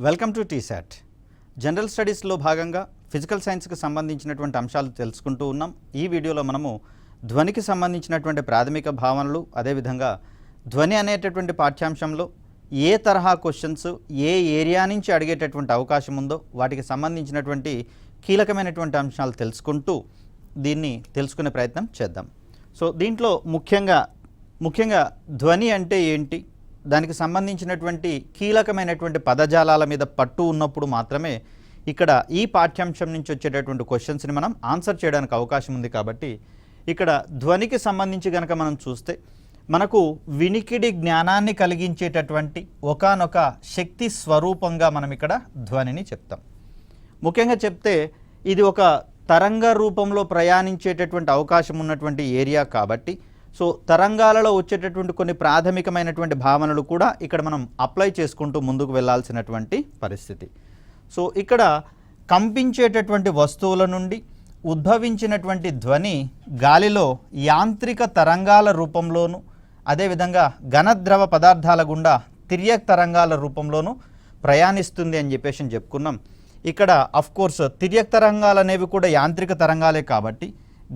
Welcome to T-SAT. General స్టడీస్లో భాగంగా physical సైన్స్కి సంబంధించినటువంటి అంశాలు తెలుసుకుంటూ ఉన్నాం. ఈ వీడియోలో మనము ధ్వనికి సంబంధించినటువంటి ప్రాథమిక భావనలు, అదేవిధంగా ధ్వని అనేటటువంటి పాఠ్యాంశంలో ఏ తరహా క్వశ్చన్స్ ఏ ఏరియా నుంచి అడిగేటటువంటి అవకాశం ఉందో వాటికి సంబంధించినటువంటి కీలకమైనటువంటి అంశాలు తెలుసుకుంటూ దీన్ని తెలుసుకునే ప్రయత్నం చేద్దాం. సో దీంట్లో ముఖ్యంగా ధ్వని అంటే ఏంటి, దానికి సంబంధించినటువంటి కీలకమైనటువంటి పదజాలాల మీద పట్టు ఉన్నప్పుడు మాత్రమే ఇక్కడ ఈ పాఠ్యాంశం నుంచి వచ్చేటటువంటి క్వశ్చన్స్ని మనం ఆన్సర్ చేయడానికి అవకాశం ఉంది. కాబట్టి ఇక్కడ ధ్వనికి సంబంధించి కనుక మనం చూస్తే మనకు వినికిడి జ్ఞానాన్ని కలిగించేటటువంటి ఒకానొక శక్తి స్వరూపంగా మనం ఇక్కడ ధ్వనిని చెప్తాం. ముఖ్యంగా చెప్తే ఇది ఒక తరంగ రూపంలో ప్రయాణించేటటువంటి అవకాశం ఉన్నటువంటి ఏరియా కాబట్టి సో తరంగాలలో వచ్చేటటువంటి కొన్ని ప్రాథమికమైనటువంటి భావనలు కూడా ఇక్కడ మనం అప్లై చేసుకుంటూ ముందుకు వెళ్ళాల్సినటువంటి పరిస్థితి. సో ఇక్కడ కంపించేటటువంటి వస్తువుల నుండి ఉద్భవించినటువంటి ధ్వని గాలిలో యాంత్రిక తరంగాల రూపంలోను, అదేవిధంగా ఘనద్రవ పదార్థాల గుండా తిర్యక్ తరంగాల రూపంలోనూ ప్రయాణిస్తుంది అని చెప్పేసి చెప్పుకున్నాం. ఇక్కడ అఫ్కోర్స్ తిర్యక్ తరంగాలు అనేవి కూడా యాంత్రిక తరంగాలే కాబట్టి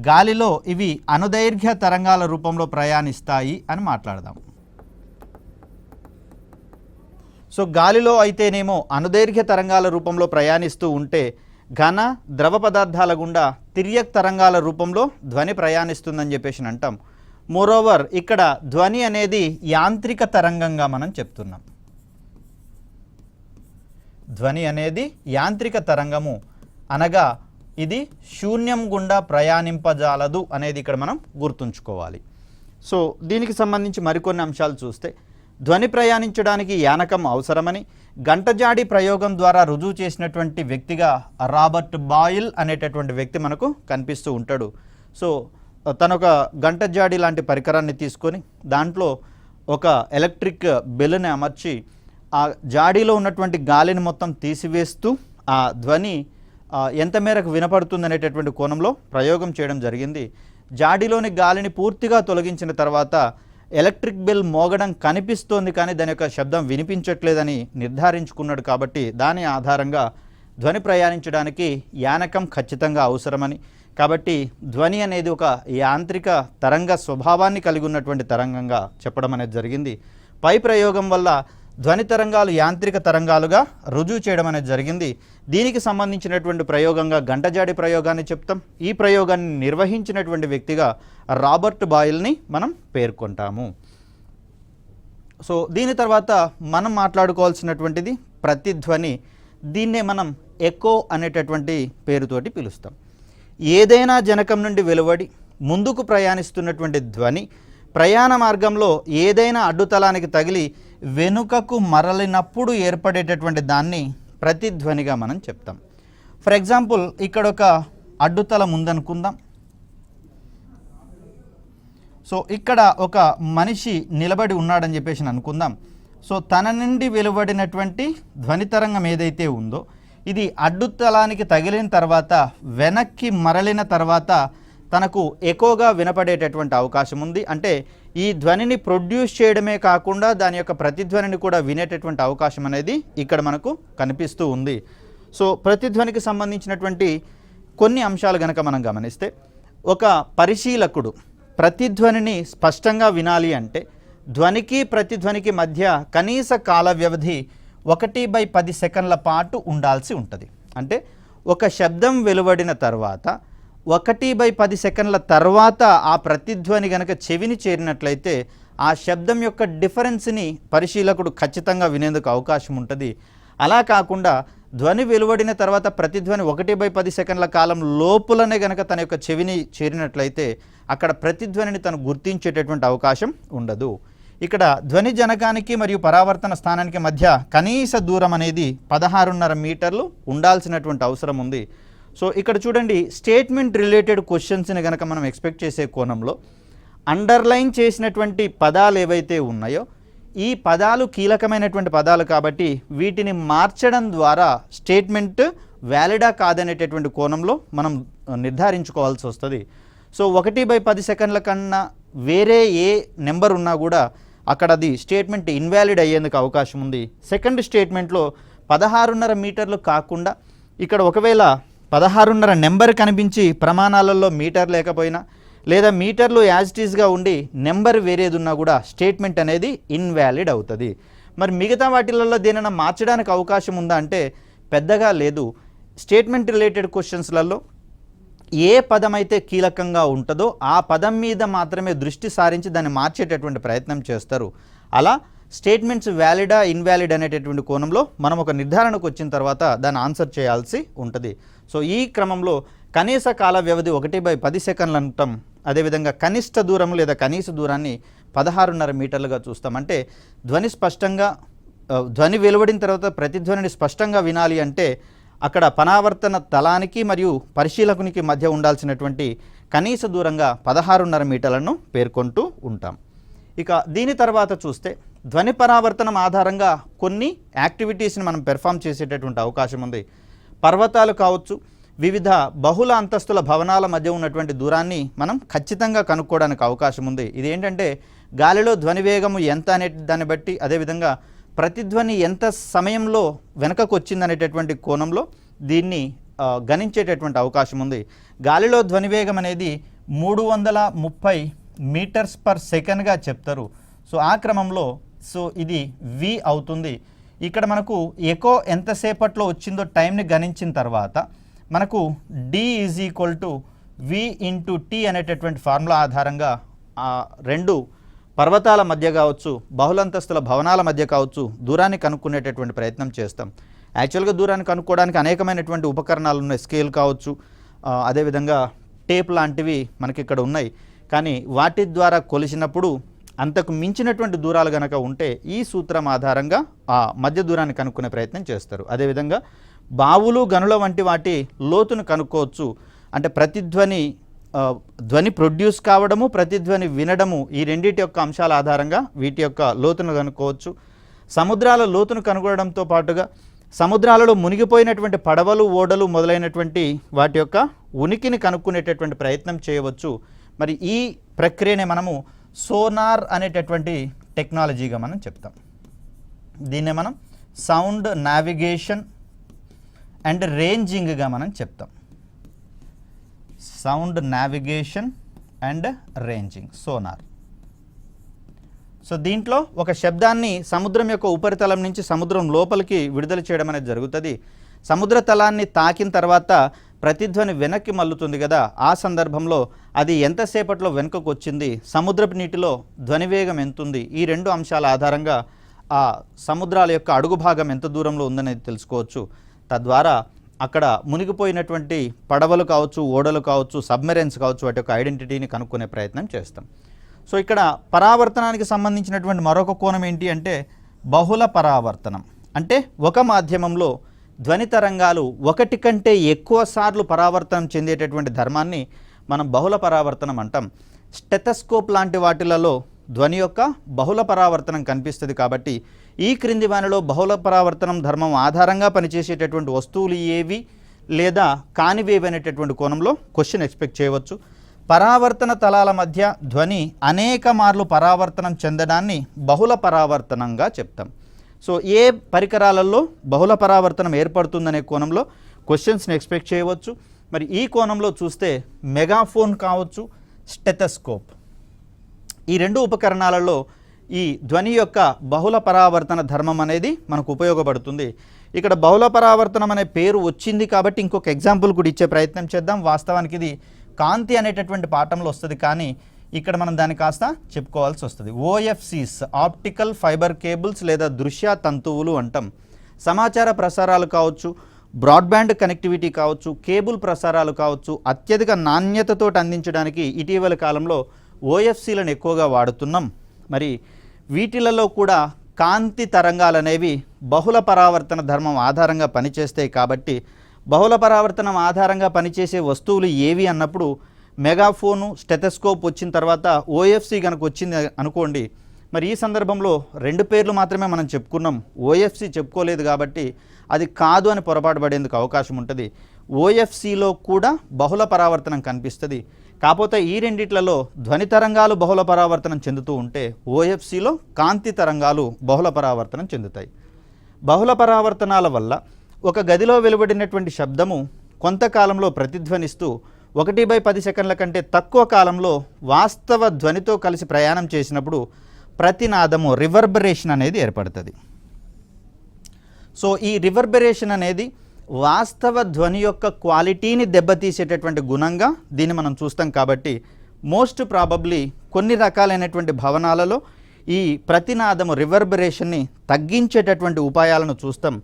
గాలిలో ఇవి అనుదైర్ఘ్య తరంగాల రూపంలో ప్రయాణిస్తాయి అని మాట్లాడదాం. సో గాలిలో అయితేనేమో అనుదైర్ఘ్య తరంగాల రూపంలో ప్రయాణిస్తూ ఉంటే ఘన ద్రవ పదార్థాల గుండా తిర్యక్ తరంగాల రూపంలో ధ్వని ప్రయాణిస్తుందని చెప్పేసి అంటాం. మోరోవర్ ఇక్కడ ధ్వని అనేది యాంత్రిక తరంగంగా మనం చెప్తున్నాం. ధ్వని అనేది యాంత్రిక తరంగము అనగా ఇది శూన్యం గుండా ప్రయాణింపజాలదు అనేది ఇక్కడ మనం గుర్తుంచుకోవాలి. సో దీనికి సంబంధించి మరికొన్ని అంశాలు చూస్తే ధ్వని ప్రయాణించడానికి యానకం అవసరమని గంటజాడి ప్రయోగం ద్వారా రుజువు చేసినటువంటి వ్యక్తిగా రాబర్ట్ బాయిల్ అనేటటువంటి వ్యక్తి మనకు కనిపిస్తూ ఉంటాడు. సో తను ఒక గంటజాడి లాంటి పరికరాన్ని తీసుకొని దాంట్లో ఒక ఎలక్ట్రిక్ బెల్లుని అమర్చి ఆ జాడీలో ఉన్నటువంటి గాలిని మొత్తం తీసివేస్తూ ఆ ధ్వని ఎంత మేరకు వినపడుతుంది అనేటటువంటి కోణంలో ప్రయోగం చేయడం జరిగింది. జాడీలోని గాలిని పూర్తిగా తొలగించిన తర్వాత ఎలక్ట్రిక్ బెల్ మోగడం కనిపిస్తోంది, కానీ దాని యొక్క శబ్దం వినిపించట్లేదని నిర్ధారించుకున్నాడు. కాబట్టి దాని ఆధారంగా ధ్వని ప్రయాణించడానికి యానకం ఖచ్చితంగా అవసరమని, కాబట్టి ధ్వని అనేది ఒక యాంత్రిక తరంగ స్వభావాన్ని కలిగి ఉన్నటువంటి తరంగంగా చెప్పడం అనేది జరిగింది. పై ప్రయోగం వల్ల ధ్వని తరంగాలు యాంత్రిక తరంగాలుగా రుజువు చేయడం అనేది జరిగింది. దీనికి సంబంధించినటువంటి ప్రయోగంగా గంటజాడి ప్రయోగాన్ని చెప్తాం. ఈ ప్రయోగాన్ని నిర్వహించినటువంటి వ్యక్తిగా రాబర్ట్ బాయిల్ని మనం పేర్కొంటాము. సో దీని తర్వాత మనం మాట్లాడుకోవాల్సినటువంటిది ప్రతిధ్వని. దీన్నే మనం ఎకో అనేటటువంటి పేరుతోటి పిలుస్తాం. ఏదైనా జనకం నుండి వెలువడి ముందుకు ప్రయాణిస్తున్నటువంటి ధ్వని ప్రయాణ మార్గంలో ఏదైనా అడ్డుతలానికి తగిలి వెనుకకు మరలినప్పుడు ఏర్పడేటటువంటి దాన్ని ప్రతిధ్వనిగా మనం చెప్తాం. ఫర్ ఎగ్జాంపుల్ ఇక్కడ ఒక అడ్డుతలం ఉందనుకుందాం. సో ఇక్కడ ఒక మనిషి నిలబడి ఉన్నాడని చెప్పేసి అనుకుందాం. సో తన నుండి వెలువడినటువంటి ధ్వని తరంగం ఏదైతే ఉందో ఇది అడ్డుతలానికి తగిలిన తర్వాత వెనక్కి మరలిన తర్వాత తనకు ఎకోగా వినపడేటటువంటి అవకాశం ఉంది. అంటే ఈ ధ్వనిని ప్రొడ్యూస్ చేయడమే కాకుండా దాని యొక్క ప్రతిధ్వనిని కూడా వినేటటువంటి అవకాశం అనేది ఇక్కడ మనకు కనిపిస్తూ ఉంది. సో ప్రతిధ్వనికి సంబంధించినటువంటి కొన్ని అంశాలు కనుక మనం గమనిస్తే, ఒక పరిశీలకుడు ప్రతిధ్వనిని స్పష్టంగా వినాలి అంటే ధ్వనికి ప్రతిధ్వనికి మధ్య కనీస కాల వ్యవధి 1/10 సెకండ్ల పాటు ఉండాల్సి ఉంటుంది. అంటే ఒక శబ్దం వెలువడిన తర్వాత 1/10 సెకండ్ల తర్వాత ఆ ప్రతిధ్వని గనక చెవిని చేరినట్లయితే ఆ శబ్దం యొక్క డిఫరెన్స్ని పరిశీలకుడు ఖచ్చితంగా వినేందుకు అవకాశం ఉంటుంది. అలా కాకుండా ధ్వని వెలువడిన తర్వాత ప్రతిధ్వని 1/10 సెకండ్ల కాలం లోపలనే గనక తన యొక్క చెవిని చేరినట్లయితే అక్కడ ప్రతిధ్వనిని తను గుర్తించేటటువంటి అవకాశం ఉండదు. ఇక్కడ ధ్వని జనకానికి మరియు పరావర్తన స్థానానికి మధ్య కనీస దూరం అనేది 16.5 మీటర్లు ఉండాల్సినటువంటి అవసరం ఉంది. సో ఇక్కడ చూడండి, స్టేట్మెంట్ రిలేటెడ్ క్వశ్చన్స్ని కనుక మనం ఎక్స్పెక్ట్ చేసే కోణంలో అండర్లైన్ చేసినటువంటి పదాలు ఏవైతే ఉన్నాయో ఈ పదాలు కీలకమైనటువంటి పదాలు కాబట్టి వీటిని మార్చడం ద్వారా స్టేట్మెంట్ వ్యాలిడా కాదనేటటువంటి కోణంలో మనం నిర్ధారించుకోవాల్సి వస్తుంది. సో 1/10 సెకండ్ల కన్నా వేరే ఏ నెంబర్ ఉన్నా కూడా అక్కడ అది స్టేట్మెంట్ ఇన్వాలిడ్ అయ్యేందుకు అవకాశం ఉంది. సెకండ్ స్టేట్మెంట్లో 16.5 మీటర్లు కాకుండా ఇక్కడ ఒకవేళ 16.5 నెంబర్ కనిపించి ప్రమాణాలలో మీటర్ లేకపోయినా లేదా మీటర్లు యాజ్ ఇట్ ఈస్గా ఉండి నెంబర్ వేరేది ఉన్నా కూడా స్టేట్మెంట్ అనేది ఇన్వాలిడ్ అవుతుంది. మరి మిగతా వాటిలలో దేనైనా మార్చడానికి అవకాశం ఉందా అంటే పెద్దగా లేదు. స్టేట్మెంట్ రిలేటెడ్ క్వశ్చన్స్లలో ఏ పదం అయితే కీలకంగా ఉంటుందో ఆ పదం మీద మాత్రమే దృష్టి సారించి దాన్ని మార్చేటటువంటి ప్రయత్నం చేస్తారు. అలా స్టేట్మెంట్స్ వ్యాలిడా ఇన్వాలిడ్ అనేటటువంటి కోణంలో మనం ఒక నిర్ధారణకు వచ్చిన తర్వాత దాన్ని ఆన్సర్ చేయాల్సి ఉంటుంది. సో ఈ క్రమంలో కనీస కాల వ్యవధి 1/10 సెకండ్లు అంటాం. అదేవిధంగా కనిష్ట దూరం లేదా కనీస దూరాన్ని 16.5 మీటర్లుగా చూస్తాం. అంటే ధ్వని వెలువడిన తర్వాత ప్రతిధ్వనిని స్పష్టంగా వినాలి అంటే అక్కడ పరావర్తన తలానికి మరియు పరిశీలకునికి మధ్య ఉండాల్సినటువంటి కనీస దూరంగా 16.5 మీటర్లను పేర్కొంటూ ఉంటాం. ఇక దీని తర్వాత చూస్తే ధ్వని పరావర్తనం ఆధారంగా కొన్ని యాక్టివిటీస్ని మనం పెర్ఫామ్ చేసేటటువంటి అవకాశం ఉంది. పర్వతాలు కావచ్చు, వివిధ బహుళ అంతస్తుల భవనాల మధ్య ఉన్నటువంటి దూరాన్ని మనం ఖచ్చితంగా కనుక్కోవడానికి అవకాశం ఉంది. ఇది ఏంటంటే గాలిలో ధ్వని వేగము ఎంత అనే దాన్ని బట్టి, అదేవిధంగా ప్రతిధ్వని ఎంత సమయంలో వెనకకు వచ్చిందనేటటువంటి కోణంలో దీన్ని గణించేటటువంటి అవకాశం ఉంది. గాలిలో ధ్వని వేగం అనేది 330 మీటర్స్ పర్ సెకండ్గా చెప్తారు. సో ఆ క్రమంలో ఇది v అవుతుంది. ఇక్కడ మనకు ఎకో ఎంతసేపట్లో వచ్చిందో టైంని గణించిన తర్వాత మనకు d = v/t అనేటటువంటి ఫార్ములా ఆధారంగా ఆ రెండు పర్వతాల మధ్య కావచ్చు, బహుళంతస్తుల భవనాల మధ్య కావచ్చు దూరాన్ని కనుక్కునేటటువంటి ప్రయత్నం చేస్తాం. యాక్చువల్గా దూరాన్ని కనుక్కోవడానికి అనేకమైనటువంటి ఉపకరణాలు ఉన్నాయి. స్కేల్ కావచ్చు, అదేవిధంగా టేప్ లాంటివి మనకి ఇక్కడ ఉన్నాయి. కానీ వాటి ద్వారా కొలిసినప్పుడు అంతకు మించినటువంటి దూరాలు కనుక ఉంటే ఈ సూత్రం ఆధారంగా ఆ మధ్య దూరాన్ని కనుక్కునే ప్రయత్నం చేస్తారు. అదేవిధంగా బావులు, గనుల వంటి వాటి లోతును కనుక్కోవచ్చు. అంటే ధ్వని ప్రొడ్యూస్ కావడము, ప్రతిధ్వని వినడము, ఈ రెండింటి యొక్క అంశాల ఆధారంగా వీటి యొక్క లోతును కనుక్కోవచ్చు. సముద్రాల లోతును కనుగొనడంతో పాటుగా సముద్రాలలో మునిగిపోయినటువంటి పడవలు, ఓడలు మొదలైనటువంటి వాటి యొక్క ఉనికిని కనుక్కునేటటువంటి ప్రయత్నం చేయవచ్చు. మరి ఈ ప్రక్రియనే మనము సోనార్ అనేటటువంటి టెక్నాలజీగా మనం చెప్తాం. దీన్నే మనం సౌండ్ నావిగేషన్ అండ్ రేంజింగ్గా మనం చెప్తాం. Sound navigation and ranging, sonar. So దీంట్లో ఒక శబ్దాన్ని సముద్రం యొక్క ఉపరితలం నుంచి సముద్రం లోపలికి విడుదల చేయడం అనేది జరుగుతుంది. సముద్ర తలాన్ని తాకిన తర్వాత ప్రతిధ్వని వెనక్కి మల్లుతుంది కదా, ఆ సందర్భంలో అది ఎంతసేపట్లో వెనుకకు వచ్చింది, సముద్రపు నీటిలో ధ్వనివేగం ఎంతుంది, ఈ రెండు అంశాల ఆధారంగా ఆ సముద్రాల యొక్క అడుగు భాగం ఎంత దూరంలో ఉందనేది తెలుసుకోవచ్చు. తద్వారా అక్కడ మునిగిపోయినటువంటి పడవలు కావచ్చు, ఓడలు కావచ్చు, సబ్మెరైన్స్ కావచ్చు, వాటి యొక్క ఐడెంటిటీని కనుక్కునే ప్రయత్నం చేస్తాం. సో ఇక్కడ పరావర్తనానికి సంబంధించినటువంటి మరొక కోణం ఏంటి అంటే బహుళ పరావర్తనం. అంటే ఒక మాధ్యమంలో ధ్వని తరంగాలు ఒకటి కంటే ఎక్కువ సార్లు పరావర్తనం చెందేటటువంటి ధర్మాన్ని మనం బహుళ పరావర్తనం అంటాం. స్టెథోస్కోప్ లాంటి వాటిలలో ధ్వని యొక్క బహుళ పరావర్తనం కనిపిస్తుంది. కాబట్టి ఈ క్రింది వానిలో బహుళ పరావర్తనం ధర్మం ఆధారంగా పనిచేసేటటువంటి వస్తువులు ఏవి లేదా కానివేవి అనేటటువంటి కోణంలో క్వశ్చన్ ఎక్స్పెక్ట్ చేయవచ్చు. పరావర్తన తలాల మధ్య ధ్వని అనేక మార్లు పరావర్తనం చెందడాన్ని బహుళ పరావర్తనంగా చెప్తాం. సో ఏ పరికరాలలో బహుళ పరావర్తనం ఏర్పడుతుందనే కోణంలో క్వశ్చన్స్ని ఎక్స్పెక్ట్ చేయవచ్చు. మరి ఈ కోణంలో చూస్తే మెగాఫోన్ కావచ్చు, స్టెథోస్కోప్, ఈ రెండు ఉపకరణాలలో ఈ ధ్వని యొక్క బహుళ పరావర్తన ధర్మం అనేది మనకు ఉపయోగపడుతుంది. ఇక్కడ బహుళ పరావర్తనం అనే పేరు వచ్చింది కాబట్టి ఇంకొక ఎగ్జాంపుల్ కూడా ఇచ్చే ప్రయత్నం చేద్దాం. వాస్తవానికి ఇది కాంతి అనేటటువంటి పాఠంలో వస్తుంది, కానీ ఇక్కడ మనం దాన్ని కాస్త చెప్పుకోవాల్సి వస్తుంది. ఓఎఫ్సీస్, ఆప్టికల్ ఫైబర్ కేబుల్స్ లేదా దృశ్య తంతువులు అంటాం. సమాచార ప్రసారాలు కావచ్చు, బ్రాడ్బ్యాండ్ కనెక్టివిటీ కావచ్చు, కేబుల్ ప్రసారాలు కావచ్చు, అత్యధిక నాణ్యతతో అందించడానికి ఇటీవల కాలంలో ఓఎఫ్సీలను ఎక్కువగా వాడుతున్నాం. మరి వీటిలలో కూడా కాంతి తరంగాలు అనేవి బహుళ పరావర్తన ధర్మం ఆధారంగా పనిచేస్తాయి. కాబట్టి బహుళ పరావర్తనం ఆధారంగా పనిచేసే వస్తువులు ఏవి అన్నప్పుడు మెగాఫోను, స్టెథోస్కోప్ వచ్చిన తర్వాత ఓఎఫ్సీ కనుక వచ్చింది అనుకోండి. మరి ఈ సందర్భంలో రెండు పేర్లు మాత్రమే మనం చెప్పుకున్నాం, ఓఎఫ్సీ చెప్పుకోలేదు. కాబట్టి అది కాదు అని పొరపాటు పడేందుకు అవకాశం ఉంటుంది. ఓఎఫ్సీలో కూడా బహుళ పరావర్తనం కనిపిస్తుంది. కాకపోతే ఈ రెండిట్లలో ధ్వని తరంగాలు బహుళ పరావర్తనం చెందుతూ ఉంటే ఓఎఫ్సీలో కాంతి తరంగాలు బహుళ పరావర్తనం చెందుతాయి. బహుళ పరావర్తనాల వల్ల ఒక గదిలో వెలువడినటువంటి శబ్దము కొంతకాలంలో ప్రతిధ్వనిస్తూ 1/10 సెకండ్ల కంటే తక్కువ కాలంలో వాస్తవ ధ్వనితో కలిసి ప్రయాణం చేసినప్పుడు ప్రతినాదము రివర్బరేషన్ అనేది ఏర్పడుతుంది. సో ఈ రివర్బరేషన్ అనేది వాస్తవ ధ్వని యొక్క క్వాలిటీని దెబ్బతీసేటటువంటి గుణంగా దీన్ని మనం చూస్తాం. కాబట్టి మోస్ట్ ప్రాబబ్లీ కొన్ని రకాలైనటువంటి భవనాలలో ఈ ప్రతినాదము రివర్బరేషన్ని తగ్గించేటటువంటి ఉపాయాలను చూస్తాం.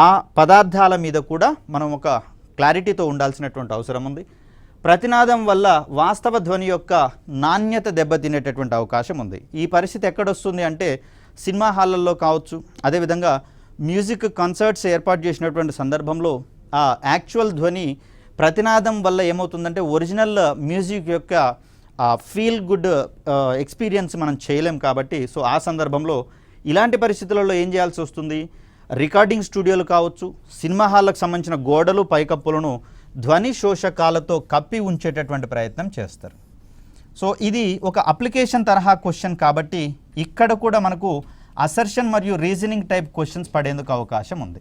ఆ పదార్థాల మీద కూడా మనం ఒక క్లారిటీతో ఉండాల్సినటువంటి అవసరం ఉంది. ప్రతినాదం వల్ల వాస్తవ ధ్వని యొక్క నాణ్యత దెబ్బతినేటటువంటి అవకాశం ఉంది. ఈ పరిస్థితి ఎక్కడొస్తుంది అంటే సినిమా హాళ్ళల్లో కావచ్చు, అదేవిధంగా మ్యూజిక్ కన్సర్ట్స్ ఏర్పాటు చేసినటువంటి సందర్భంలో ఆ యాక్చువల్ ధ్వని ప్రతినాదం వల్ల ఏమవుతుందంటే ఒరిజినల్ మ్యూజిక్ యొక్క ఫీల్ గుడ్ ఎక్స్పీరియన్స్ మనం చేయలేం. కాబట్టి సో ఆ సందర్భంలో ఇలాంటి పరిస్థితులలో ఏం చేయాల్సి వస్తుంది, రికార్డింగ్ స్టూడియోలు కావచ్చు, సినిమా హాళ్ళకు సంబంధించిన గోడలు పైకప్పులను ధ్వని శోషకాలతో కప్పి ఉంచేటటువంటి ప్రయత్నం చేస్తారు. సో ఇది ఒక అప్లికేషన్ తరహా క్వశ్చన్ కాబట్టి ఇక్కడ కూడా మనకు అసర్షన్ మరియు రీజనింగ్ టైప్ క్వశ్చన్స్ పడేందుకు అవకాశం ఉంది.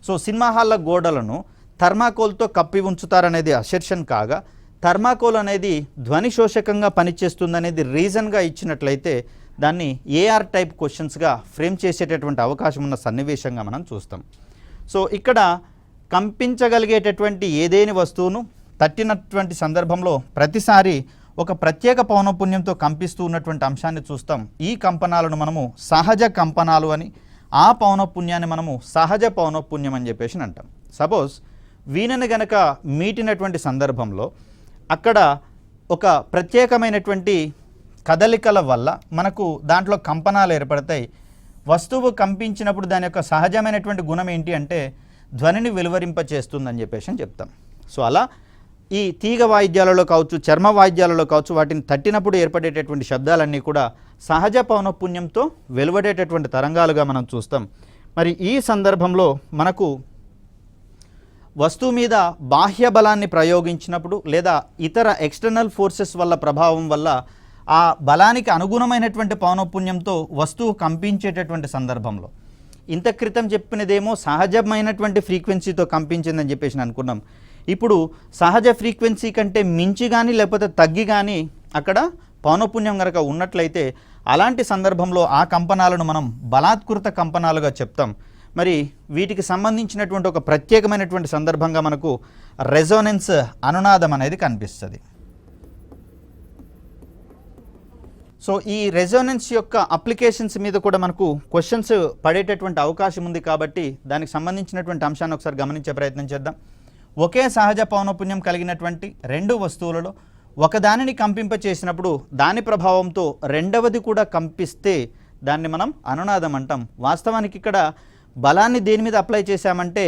సో సినిమా హాళ్ళ గోడలను థర్మాకోల్తో కప్పి ఉంచుతారనేది అసర్షన్ కాగా, థర్మాకోల్ అనేది ధ్వని శోషకంగా పనిచేస్తుందనేది రీజన్గా ఇచ్చినట్లయితే దాన్ని ఏఆర్ టైప్ క్వశ్చన్స్గా ఫ్రేమ్ చేసేటటువంటి అవకాశం ఉన్న సన్నివేశంగా మనం చూస్తాం. సో ఇక్కడ కంపించగలిగేటటువంటి ఏదేని వస్తువును తట్టినటువంటి సందర్భంలో ప్రతిసారి ఒక ప్రత్యేక పౌనఃపున్యంతో కంపిస్తూ ఉన్నటువంటి అంశాన్ని చూస్తాం. ఈ కంపనాలను మనము సహజ కంపనాలు అని, ఆ పౌనఃపున్యాన్ని మనము సహజ పౌనఃపున్యం అని చెప్పేసి అంటాం. సపోజ్ వీణను గనక మీటినటువంటి సందర్భంలో అక్కడ ఒక ప్రత్యేకమైనటువంటి కదలికల వల్ల మనకు దాంట్లో కంపనాలు ఏర్పడతాయి. వస్తువు కంపించినప్పుడు దాని యొక్క సహజమైనటువంటి గుణం ఏంటి అంటే ధ్వనిని వెలువరింపచేస్తుందని చెప్పేసి చెప్తాం. సో అలా ఈ తీగ వాయిద్యాలలో కావచ్చు, చర్మ వాయిద్యాలలో కావచ్చు, వాటిని తట్టినప్పుడు ఏర్పడేటటువంటి శబ్దాలన్నీ కూడా సహజ పౌనఃపున్యంతో వెలువడేటటువంటి తరంగాలుగా మనం చూస్తాం. మరి ఈ సందర్భంలో మనకు వస్తువు మీద బాహ్య బలాన్ని ప్రయోగించినప్పుడు లేదా ఇతర ఎక్స్టర్నల్ ఫోర్సెస్ వల్ల ప్రభావం వల్ల ఆ బలానికి అనుగుణమైనటువంటి పౌనఃపున్యంతో వస్తువు కంపించేటటువంటి సందర్భంలో, ఇంత క్రితం చెప్పినదేమో సహజమైనటువంటి ఫ్రీక్వెన్సీతో కంపించిందని చెప్పేసి అనుకున్నాం. ఇప్పుడు సహజ ఫ్రీక్వెన్సీ కంటే మించి కానీ లేకపోతే తగ్గి కానీ అక్కడ పౌనఃపున్యం కనుక ఉన్నట్లయితే అలాంటి సందర్భంలో ఆ కంపనాలను మనం బలాత్కృత కంపనాలుగా చెప్తాం. మరి వీటికి సంబంధించినటువంటి ఒక ప్రత్యేకమైనటువంటి సందర్భంగా మనకు రెజోనెన్స్ అనునాదం అనేది కనిపిస్తుంది. సో ఈ రెజోనెన్స్ యొక్క అప్లికేషన్స్ మీద కూడా మనకు క్వశ్చన్స్ పడేటటువంటి అవకాశం ఉంది. కాబట్టి దానికి సంబంధించినటువంటి అంశాన్ని ఒకసారి గమనించే ప్రయత్నం చేద్దాం. ఒకే సహజ పౌనఃపున్యం కలిగినటువంటి రెండు వస్తువులలో ఒకదానిని కంపింప చేసినప్పుడు దాని ప్రభావంతో రెండవది కూడా కంపిస్తే దాన్ని మనం అనునాదం అంటాం. వాస్తవానికి ఇక్కడ బలాన్ని దేని మీద అప్లై చేశామంటే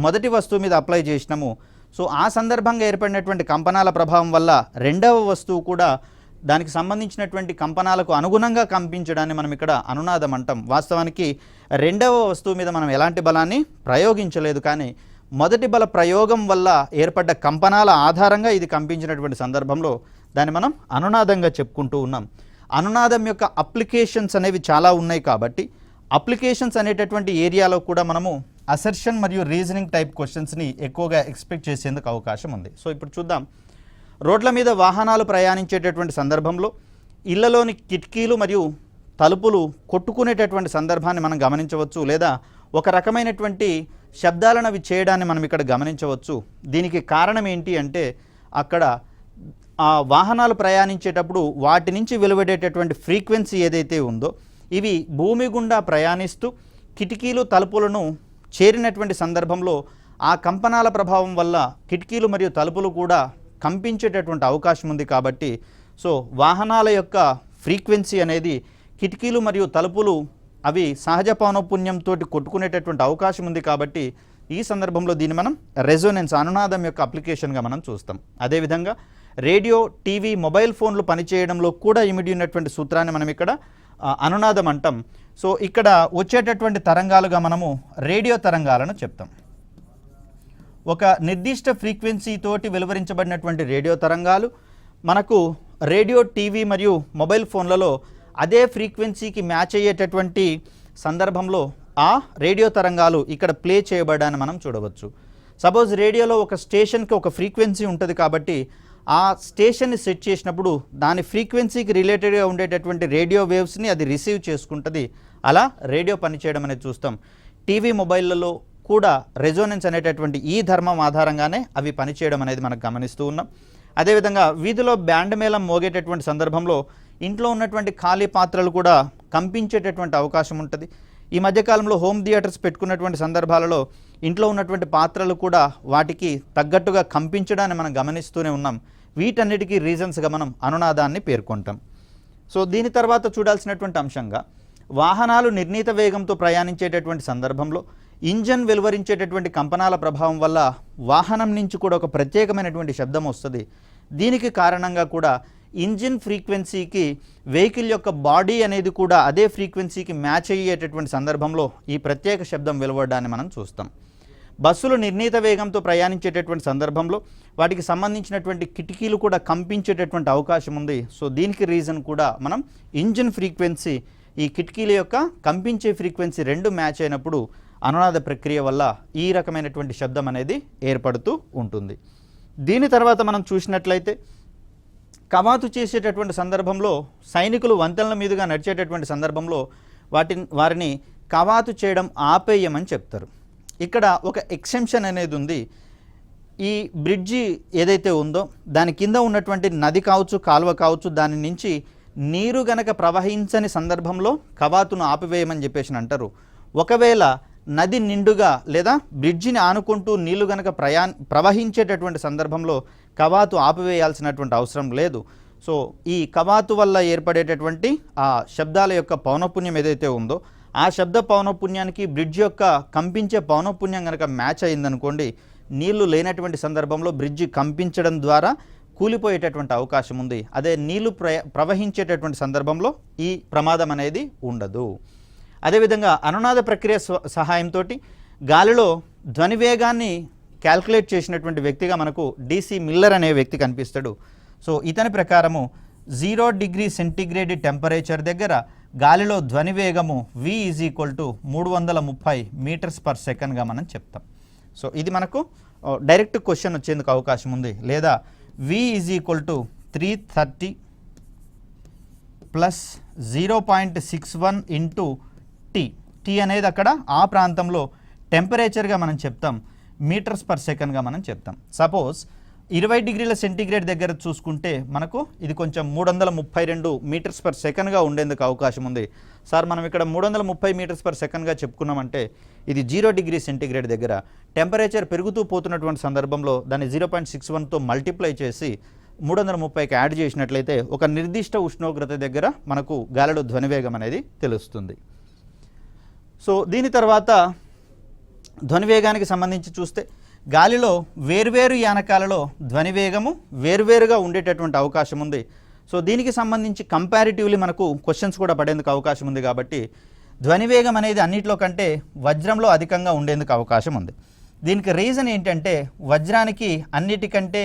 మొదటి వస్తువు మీద అప్లై చేసినాము. సో ఆ సందర్భంగా ఏర్పడినటువంటి కంపనాల ప్రభావం వల్ల రెండవ వస్తువు కూడా దానికి సంబంధించినటువంటి కంపనాలకు అనుగుణంగా కంపించడాన్ని మనం ఇక్కడ అనునాదం అంటాం. వాస్తవానికి రెండవ వస్తువు మీద మనం ఎలాంటి బలాన్ని ప్రయోగించలేదు, కానీ మొదటి బల ప్రయోగం వల్ల ఏర్పడ్డ కంపనాల ఆధారంగా ఇది కంపించినటువంటి సందర్భంలో దాన్ని మనం అనునాదంగా చెప్పుకుంటూ ఉన్నాం. అనునాదం యొక్క అప్లికేషన్స్ అనేవి చాలా ఉన్నాయి. కాబట్టి అప్లికేషన్స్ అనేటటువంటి ఏరియాలో కూడా మనము అసర్షన్ మరియు రీజనింగ్ టైప్ క్వశ్చన్స్ని ఎక్కువగా ఎక్స్పెక్ట్ చేసేందుకు అవకాశం ఉంది. సో ఇప్పుడు చూద్దాం. రోడ్ల మీద వాహనాలు ప్రయాణించేటటువంటి సందర్భంలో ఇళ్లలోని కిటికీలు మరియు తలుపులు కొట్టుకునేటటువంటి సందర్భాన్ని మనం గమనించవచ్చు, లేదా ఒక రకమైనటువంటి శబ్దాలను అవి చేయడాన్ని మనం ఇక్కడ గమనించవచ్చు. దీనికి కారణం ఏంటి అంటే అక్కడ ఆ వాహనాలు ప్రయాణించేటప్పుడు వాటి నుంచి వెలువడేటటువంటి ఫ్రీక్వెన్సీ ఏదైతే ఉందో ఇవి భూమి గుండా ప్రయాణిస్తూ కిటికీలు తలుపులను చేరినటువంటి సందర్భంలో ఆ కంపనాల ప్రభావం వల్ల కిటికీలు మరియు తలుపులు కూడా కంపించేటటువంటి అవకాశం ఉంది. కాబట్టి సో వాహనాల యొక్క ఫ్రీక్వెన్సీ అనేది కిటికీలు మరియు తలుపులు అవి సహజ పౌనఃపున్యంతో కొట్టుకునేటటువంటి అవకాశం ఉంది. కాబట్టి ఈ సందర్భంలో దీన్ని మనం రెజోనెన్స్ అనునాదం యొక్క అప్లికేషన్గా మనం చూస్తాం. అదేవిధంగా రేడియో, టీవీ, మొబైల్ ఫోన్లు పనిచేయడంలో కూడా ఇమిడి ఉన్నటువంటి సూత్రాన్ని మనం ఇక్కడ అనునాదం అంటాం. సో ఇక్కడ వచ్చేటటువంటి తరంగాలుగా మనము రేడియో తరంగాలను చెప్తాం. ఒక నిర్దిష్ట ఫ్రీక్వెన్సీ తోటి వెలువరించబడినటువంటి రేడియో తరంగాలు మనకు రేడియో, టీవీ మరియు మొబైల్ ఫోన్లలో అదే ఫ్రీక్వెన్సీకి మ్యాచ్ అయ్యేటటువంటి సందర్భంలో ఆ రేడియో తరంగాలు ఇక్కడ ప్లే చేయబడ్డాన్ని మనం చూడవచ్చు. సపోజ్ రేడియోలో ఒక స్టేషన్కి ఒక ఫ్రీక్వెన్సీ ఉంటుంది కాబట్టి ఆ స్టేషన్ని సెట్ చేసినప్పుడు దాని ఫ్రీక్వెన్సీకి రిలేటెడ్గా ఉండేటటువంటి రేడియో వేవ్స్ని అది రిసీవ్ చేసుకుంటుంది. అలా రేడియో పనిచేయడం అనేది చూస్తాం. టీవీ మొబైళ్ళలో కూడా రెజోనెన్స్ అనేటటువంటి ఈ ధర్మం ఆధారంగానే అవి పనిచేయడం అనేది మనం గమనిస్తూ ఉన్నాం. అదేవిధంగా వీధిలో బ్యాండ్ మేళం మోగేటటువంటి సందర్భంలో ఇంట్లో ఉన్నటువంటి ఖాళీ పాత్రలు కూడా కంపించేటటువంటి అవకాశం ఉంటుంది. ఈ మధ్యకాలంలో హోమ్ థియేటర్స్ పెట్టుకున్నటువంటి సందర్భాలలో ఇంట్లో ఉన్నటువంటి పాత్రలు కూడా వాటికి తగ్గట్టుగా కంపించడాన్ని మనం గమనిస్తూనే ఉన్నాం. వీటన్నిటికీ రీజన్స్గా మనం అనునాదాన్ని పేర్కొంటాం. సో దీని తర్వాత చూడాల్సినటువంటి అంశంగా వాహనాలు నిర్ణీత వేగంతో ప్రయాణించేటటువంటి సందర్భంలో ఇంజన్ వెలువరించేటటువంటి కంపనాల ప్రభావం వల్ల వాహనం నుంచి కూడా ఒక ప్రత్యేకమైనటువంటి శబ్దం వస్తుంది. దీనికి కారణంగా కూడా ఇంజిన్ ఫ్రీక్వెన్సీకి వెహికల్ యొక్క బాడీ అనేది కూడా అదే ఫ్రీక్వెన్సీకి మ్యాచ్ అయ్యేటటువంటి సందర్భంలో ఈ ప్రత్యేక శబ్దం వెలువడడాన్ని మనం చూస్తాం. బస్సులు నిర్ణీత వేగంతో ప్రయాణించేటటువంటి సందర్భంలో వాటికి సంబంధించినటువంటి కిటికీలు కూడా కంపించేటటువంటి అవకాశం ఉంది. సో దీనికి రీజన్ కూడా మనం ఇంజిన్ ఫ్రీక్వెన్సీ, ఈ కిటికీల యొక్క కంపించే ఫ్రీక్వెన్సీ రెండు మ్యాచ్ అయినప్పుడు అనునాద ప్రక్రియ వల్ల ఈ రకమైనటువంటి శబ్దం అనేది ఏర్పడుతూ ఉంటుంది. దీని తర్వాత మనం చూసినట్లయితే కవాతు చేసేటటువంటి సందర్భంలో సైనికులు వంతెనల మీదుగా నడిచేటటువంటి సందర్భంలో వారిని కవాతు చేయడం ఆపేయమని చెప్తారు. ఇక్కడ ఒక ఎక్సెంప్షన్ అనేది ఉంది. ఈ బ్రిడ్జి ఏదైతే ఉందో దాని కింద ఉన్నటువంటి నది కావచ్చు, కాలువ కావచ్చు, దాని నుంచి నీరు గనక ప్రవహించని సందర్భంలో కవాతును ఆపివేయమని చెప్పేసి అంటారు. ఒకవేళ నది నిండుగా లేదా బ్రిడ్జిని ఆనుకుంటూ నీళ్లు గనక ప్రవహించేటటువంటి సందర్భంలో కవాతు ఆపివేయాల్సినటువంటి అవసరం లేదు. సో ఈ కవాతు వల్ల ఏర్పడేటటువంటి ఆ శబ్దాల యొక్క పౌనఃపున్యం ఏదైతే ఉందో ఆ శబ్ద పౌనఃపున్యానికి బ్రిడ్జ్ యొక్క కంపించే పౌనఃపున్యం కనుక మ్యాచ్ అయిందనుకోండి, నీళ్లు లేనటువంటి సందర్భంలో బ్రిడ్జి కంపించడం ద్వారా కూలిపోయేటటువంటి అవకాశం ఉంది. అదే నీళ్లు ప్రవహించేటటువంటి సందర్భంలో ఈ ప్రమాదం అనేది ఉండదు. అదేవిధంగా అనునాద ప్రక్రియ సహాయంతో గాలిలో ధ్వని వేగాన్ని క్యాల్కులేట్ చేసినటువంటి వ్యక్తిగా మనకు DC మిల్లర్ అనే వ్యక్తి కనిపిస్తాడు. సో ఇతని ప్రకారము 0 డిగ్రీ సెంటీగ్రేడ్ టెంపరేచర్ దగ్గర గాలిలో ధ్వని వేగము V = 330 మీటర్స్ పర్ సెకండ్గా మనం చెప్తాం. సో ఇది మనకు డైరెక్ట్ క్వశ్చన్ వచ్చేందుకు అవకాశం ఉంది. లేదా V = 330 ప్లస్ 0.61 ఇంటూ టీ అనేది అక్కడ ఆ ప్రాంతంలో టెంపరేచర్గా మనం చెప్తాం, మీటర్స్ పర్ సెకండ్గా మనం చెప్తాం. సపోజ్ 20 డిగ్రీల సెంటీగ్రేడ్ దగ్గర చూసుకుంటే మనకు ఇది కొంచెం 332 మీటర్స్ పర్ సెకండ్గా ఉండేందుకు అవకాశం ఉంది. సార్ మనం ఇక్కడ 330 మీటర్స్ పర్ సెకండ్గా చెప్పుకున్నామంటే ఇది 0 డిగ్రీ సెంటీగ్రేడ్ దగ్గర టెంపరేచర్ పెరుగుతూ పోతున్నటువంటి సందర్భంలో దాన్ని 0.61తో మల్టిప్లై చేసి 330కి యాడ్ చేసినట్లయితే ఒక నిర్దిష్ట ఉష్ణోగ్రత దగ్గర మనకు గాలిలో ధ్వనివేగం అనేది తెలుస్తుంది. సో దీని తర్వాత ధ్వనివేగానికి సంబంధించి చూస్తే గాలిలో వేర్వేరు యానకాలలో ధ్వనివేగము వేర్వేరుగా ఉండేటటువంటి అవకాశం ఉంది. సో దీనికి సంబంధించి కంపారిటివ్లీ మనకు క్వశ్చన్స్ కూడా పడేందుకు అవకాశం ఉంది. కాబట్టి ధ్వనివేగం అనేది అన్నిట్లో కంటే వజ్రంలో అధికంగా ఉండేందుకు అవకాశం ఉంది. దీనికి రీజన్ ఏంటంటే వజ్రానికి అన్నిటికంటే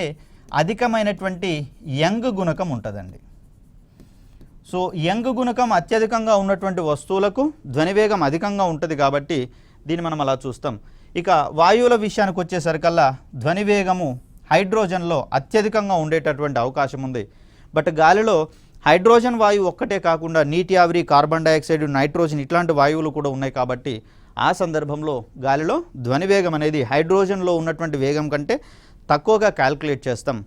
అధికమైనటువంటి యంగ్ గుణకం ఉంటుందండి. సో యంగ్ గుణకం అత్యధికంగా ఉన్నటువంటి వస్తువులకు ధ్వనివేగం అధికంగా ఉంటుంది కాబట్టి దీన్ని మనం అలా చూస్తాం. ఇక వాయువుల విషయానికి వచ్చేసరికల్లా ధ్వనివేగము హైడ్రోజన్లో అత్యధికంగా ఉండేటటువంటి అవకాశం ఉంది. బట్ గాలిలో హైడ్రోజన్ వాయువు ఒక్కటే కాకుండా నీటి ఆవిరి, కార్బన్ డైఆక్సైడ్, నైట్రోజన్ ఇట్లాంటి వాయువులు కూడా ఉన్నాయి. కాబట్టి ఆ సందర్భంలో గాలిలో ధ్వనివేగం అనేది హైడ్రోజన్లో ఉన్నటువంటి వేగం కంటే తక్కువగా క్యాల్కులేట్ చేస్తాం.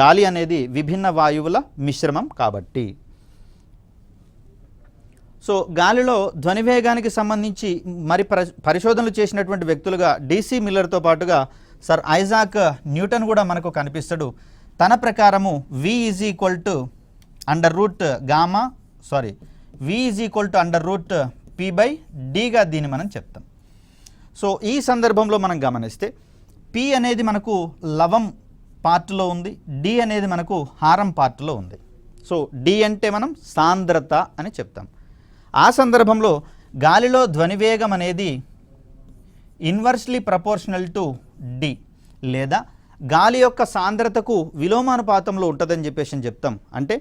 గాలి అనేది విభిన్న వాయువుల మిశ్రమం కాబట్టి. సో గాలిలో ధ్వనివేగానికి సంబంధించి మరి పరిశోధనలు చేసినటువంటి వ్యక్తులుగా DC మిల్లర్తో పాటుగా సర్ ఐజాక్ న్యూటన్ కూడా మనకు కనిపిస్తాడు. తన ప్రకారము V = P/Dగా దీన్ని మనం చెప్తాం. సో ఈ సందర్భంలో మనం గమనిస్తే P అనేది మనకు లవం పార్ట్లో ఉంది, D అనేది మనకు హారం పార్ట్లో ఉంది. సో D అంటే మనం సాంద్రత అని చెప్తాం. ఆ సందర్భంలో గాలిలో ధ్వనివేగం అనేది ఇన్వర్స్లీ ప్రపోర్షనల్ టు D లేదా గాలి యొక్క సాంద్రతకు విలోమానుపాతంలో ఉంటుందని చెప్పేసి చెప్తాం. అంటే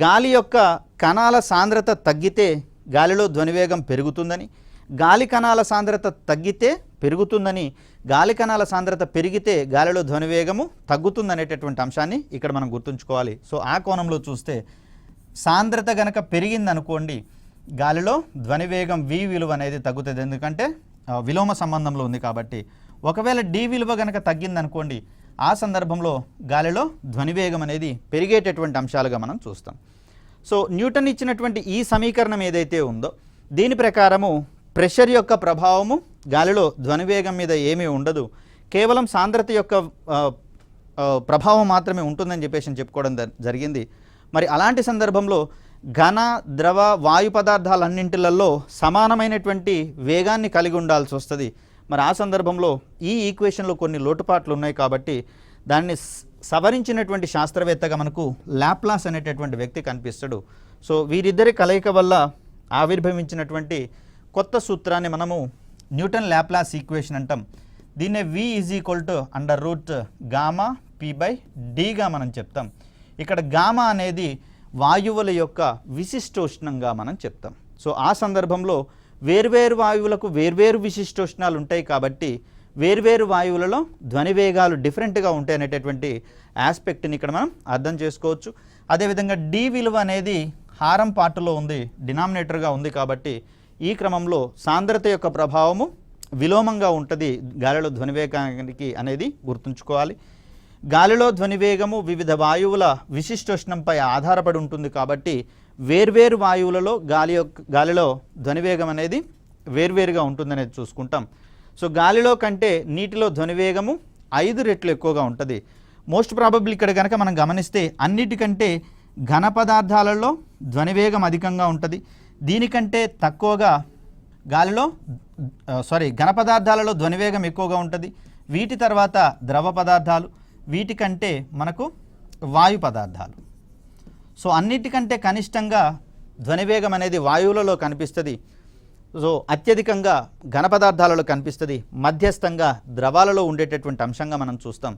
గాలి యొక్క కణాల సాంద్రత తగ్గితే గాలిలో ధ్వనివేగం పెరుగుతుందని, గాలి కణాల సాంద్రత తగ్గితే పెరుగుతుందని, గాలి కణాల సాంద్రత పెరిగితే గాలిలో ధ్వని వేగము తగ్గుతుందనేటటువంటి అంశాన్ని ఇక్కడ మనం గుర్తుంచుకోవాలి. సో ఆ కోణంలో చూస్తే సాంద్రత గనక పెరిగిందనుకోండి గాలిలో ధ్వని వేగం v విలువ అనేది తగ్గుతుంది, ఎందుకంటే విలోమ సంబంధంలో ఉంది కాబట్టి. ఒకవేళ d విలువ గనక తగ్గిందనుకోండి ఆ సందర్భంలో గాలిలో ధ్వని వేగం అనేది పెరిగేటటువంటి అంశాలుగా మనం చూస్తాం. సో న్యూటన్ ఇచ్చినటువంటి ఈ సమీకరణం ఏదైతే ఉందో దీని ప్రకారము ప్రెషర్ యొక్క ప్రభావము గాలిలో ధ్వని వేగం మీద ఏమీ ఉండదు, కేవలం సాంద్రత యొక్క ప్రభావం మాత్రమే ఉంటుందని చెప్పేసి చెప్పుకోవడం జరిగింది. మరి అలాంటి సందర్భంలో ఘన, ద్రవ, వాయు పదార్థాలన్నింటిలలో సమానమైనటువంటి వేగాన్ని కలిగి ఉండాల్సి వస్తుంది. మరి ఆ సందర్భంలో ఈ ఈక్వేషన్లో కొన్ని లోటుపాట్లు ఉన్నాయి కాబట్టి దాన్ని సవరించినటువంటి శాస్త్రవేత్తగా మనకు లాప్లాస్ అనేటటువంటి వ్యక్తి కనిపిస్తాడు. సో వీరిద్దరి కలయిక వల్ల ఆవిర్భవించినటువంటి కొత్త సూత్రాన్ని మనము న్యూటన్ లాప్లాస్ ఈక్వేషన్ అంటాం. దీన్నే v √γ p/dగా మనం చెప్తాం. ఇక్కడ గామా అనేది వాయువుల యొక్క విశిష్టోష్ణంగా మనం చెప్తాం. సో ఆ సందర్భంలో వేర్వేరు వాయువులకు వేర్వేరు విశిష్టోష్ణాలు ఉంటాయి కాబట్టి వేర్వేరు వాయువులలో ధ్వని వేగాలు డిఫరెంట్గా ఉంటాయి అనేటటువంటి ఆస్పెక్ట్ని ఇక్కడ మనం అర్థం చేసుకోవచ్చు. అదేవిధంగా d విలువ అనేది హారం పార్టులో ఉంది, డినామినేటర్గా ఉంది కాబట్టి ఈ క్రమంలో సాంద్రత యొక్క ప్రభావము విలోమంగా ఉంటుంది గాలిలో ధ్వని వేగానికి అనేది గుర్తుంచుకోవాలి. గాలిలో ధ్వని వేగము వివిధ వాయువుల విశిష్టోష్ణంపై ఆధారపడి ఉంటుంది కాబట్టి వేర్వేరు వాయువులలో గాలిలో ధ్వని వేగం అనేది వేర్వేరుగా ఉంటుందనేది చూసుకుంటాం. సో గాలిలో కంటే నీటిలో ధ్వని వేగము 5 రెట్లు ఎక్కువగా ఉంటుంది. మోస్ట్ ప్రాబబ్లీ ఇక్కడ కనుక మనం గమనిస్తే అన్నిటికంటే ఘన పదార్థాలలో ధ్వని వేగం అధికంగా ఉంటుంది. దీనికంటే తక్కువగా ఘన పదార్థాలలో ధ్వని వేగం ఎక్కువగా ఉంటుంది. వీటి తర్వాత ద్రవ పదార్థాలు, వీటికంటే మనకు వాయు పదార్థాలు. సో అన్నిటికంటే కనిష్టంగా ధ్వని వేగం అనేది వాయువులలో కనిపిస్తుంది. సో అత్యధికంగా ఘన పదార్థాలలో కనిపిస్తుంది, మధ్యస్థంగా ద్రవాలలో ఉండేటటువంటి అంశంగా మనం చూస్తాం.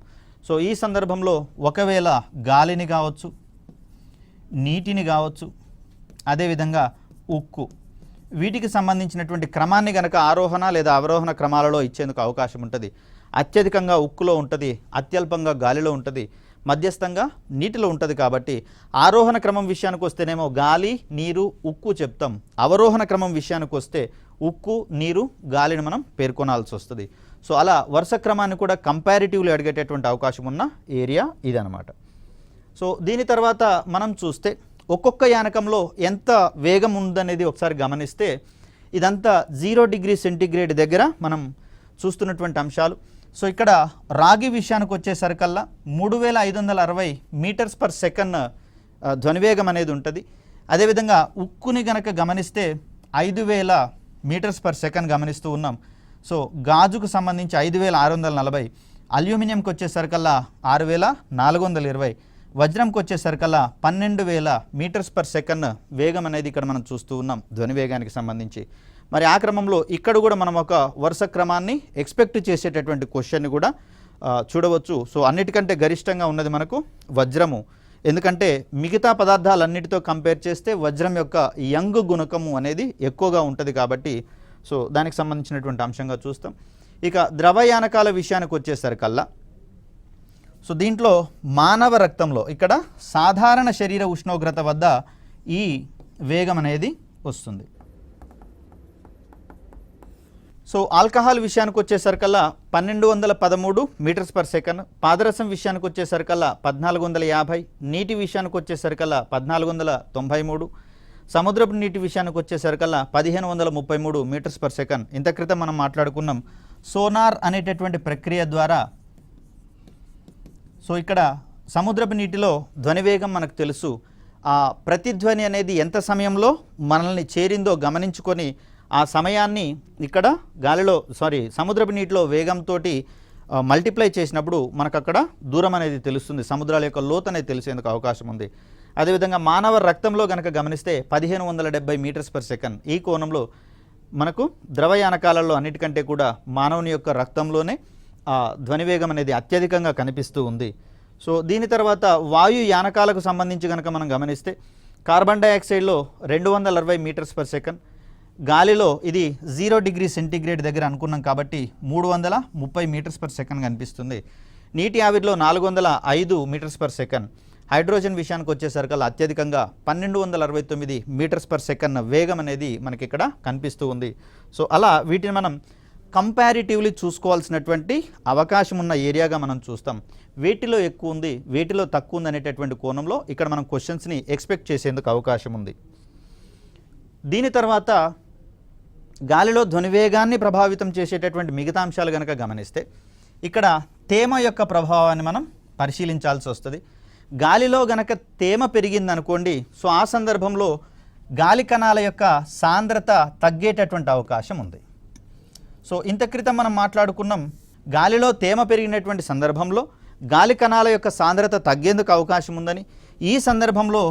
సో ఈ సందర్భంలో ఒకవేళ గాలిని కావచ్చు, నీటిని కావచ్చు, అదేవిధంగా ఉక్కు, వీటికి సంబంధించినటువంటి క్రమాన్ని కనుక ఆరోహణ లేదా అవరోహణ క్రమాలలో ఇచ్చేందుకు అవకాశం ఉంటుంది. అత్యధికంగా ఉక్కులో ఉంటుంది, అత్యల్పంగా గాలిలో ఉంటుంది, మధ్యస్థంగా నీటిలో ఉంటుంది. కాబట్టి ఆరోహణ క్రమం విషయానికి వస్తేనేమో గాలి, నీరు, ఉక్కు చెప్తాం. అవరోహణ క్రమం విషయానికి వస్తే ఉక్కు, నీరు, గాలిని మనం పేర్కొనాల్సి వస్తుంది. సో అలా వరుస క్రమాన్ని కూడా కంపారిటివ్లీ అడిగేటటువంటి అవకాశం ఉన్న ఏరియా ఇదనమాట. సో దీని తర్వాత మనం చూస్తే ఒక్కొక్క యానకంలో ఎంత వేగం ఉందనేది ఒకసారి గమనిస్తే ఇదంతా 0 డిగ్రీ సెంటీగ్రేడ్ దగ్గర మనం చూస్తున్నటువంటి అంశాలు. సో ఇక్కడ రాగి విషయానికి వచ్చేసరికల్లా 3560 మీటర్స్ పర్ సెకండ్ ధ్వనివేగం అనేది ఉంటుంది. అదేవిధంగా ఉక్కుని గనక గమనిస్తే 5000 మీటర్స్ పర్ సెకండ్ గమనిస్తూ ఉన్నాం. సో గాజుకు సంబంధించి 5640, అల్యూమినియంకి వచ్చేసరికల్లా 6420, వజ్రంకి వచ్చేసరికల్లా 12000 మీటర్స్ పర్ సెకండ్ వేగం అనేది ఇక్కడ మనం చూస్తూ ఉన్నాం ధ్వని వేగానికి సంబంధించి. మరి ఆ క్రమంలో ఇక్కడ కూడా మనం ఒక వరుస క్రమాన్ని ఎక్స్పెక్ట్ చేసేటటువంటి క్వశ్చన్ని కూడా చూడవచ్చు. సో అన్నిటికంటే గరిష్టంగా ఉన్నది మనకు వజ్రము, ఎందుకంటే మిగతా పదార్థాలన్నిటితో కంపేర్ చేస్తే వజ్రం యొక్క యంగ్ గుణకము అనేది ఎక్కువగా ఉంటుంది కాబట్టి సో దానికి సంబంధించినటువంటి అంశంగా చూస్తాం. ఇక ద్రవయానకాల విషయానికి వచ్చేసరికల్లా సో దీంట్లో మానవ రక్తంలో ఇక్కడ సాధారణ శరీర ఉష్ణోగ్రత వద్ద ఈ వేగం అనేది వస్తుంది. సో ఆల్కహాల్ విషయానికి వచ్చేసరికల్లా 1213 మీటర్స్ పర్ సెకండ్, పాదరసం విషయానికి వచ్చేసరికల్లా 1450, నీటి విషయానికి వచ్చేసరికల్లా 1493, సముద్రపు నీటి విషయానికి వచ్చేసరికల్లా 1533 మీటర్స్ పర్ సెకండ్. ఇంత క్రితం మనం మాట్లాడుకున్నాం సోనార్ అనేటటువంటి ప్రక్రియ ద్వారా. సో ఇక్కడ సముద్రపు నీటిలో ధ్వనివేగం మనకు తెలుసు. ఆ ప్రతిధ్వని అనేది ఎంత సమయంలో మనల్ని చేరిందో గమనించుకొని ఆ సమయాన్ని ఇక్కడ సముద్రపు నీటిలో వేగంతో మల్టిప్లై చేసినప్పుడు మనకు అక్కడ దూరం అనేది తెలుస్తుంది, సముద్రాల యొక్క లోతు అనేది తెలిసేందుకు అవకాశం ఉంది. అదేవిధంగా మానవ రక్తంలో కనుక గమనిస్తే 1570 మీటర్స్ పర్ సెకండ్. ఈ కోణంలో మనకు ద్రవయానకాలలో అన్నిటికంటే కూడా మానవుని యొక్క రక్తంలోనే ధ్వనివేగం అనేది అత్యధికంగా కనిపిస్తూ ఉంది. సో దీని తర్వాత వాయు యానకాలకు సంబంధించి కనుక మనం గమనిస్తే కార్బన్ డైఆక్సైడ్లో 260 మీటర్స్ పర్ సెకండ్, గాలిలో ఇది 0 డిగ్రీ సెంటీగ్రేడ్ దగ్గర అనుకున్నాం కాబట్టి 330 మీటర్స్ పర్ సెకండ్ కనిపిస్తుంది. నీటి ఆవిరిలో 405 మీటర్స్ పర్ సెకండ్. హైడ్రోజన్ విషయానికి వచ్చేసరికల్లా అత్యధికంగా 1269 మీటర్స్ పర్ సెకండ్ వేగం అనేది మనకి ఇక్కడ కనిపిస్తూ ఉంది. సో అలా వీటిని మనం కంపారిటివ్లీ చూసుకోవాల్సినటువంటి అవకాశం ఉన్న ఏరియాగా మనం చూస్తాం. వేటిలో ఎక్కువ ఉంది, వేటిలో తక్కువ ఉంది అనేటటువంటి కోణంలో ఇక్కడ మనం క్వశ్చన్స్ని ఎక్స్పెక్ట్ చేసేందుకు అవకాశం ఉంది. దీని తర్వాత గాలిలో ధ్వనివేగాన్ని ప్రభావితం చేసేటటువంటి మిగతా అంశాలు కనుక గమనిస్తే ఇక్కడ తేమ యొక్క ప్రభావాన్ని మనం పరిశీలించాల్సి వస్తుంది. గాలిలో గనక తేమ పెరిగిందనుకోండి, సో ఆ సందర్భంలో గాలి కణాల యొక్క సాంద్రత తగ్గేటటువంటి అవకాశం ఉంది. సో ఇంత క్రితం మనం మాట్లాడుకున్నాం, గాలిలో తేమ పెరిగినటువంటి సందర్భంలో గాలి కణాల యొక్క సాంద్రత తగ్గేందుకు అవకాశం ఉందని. ఈ సందర్భంలో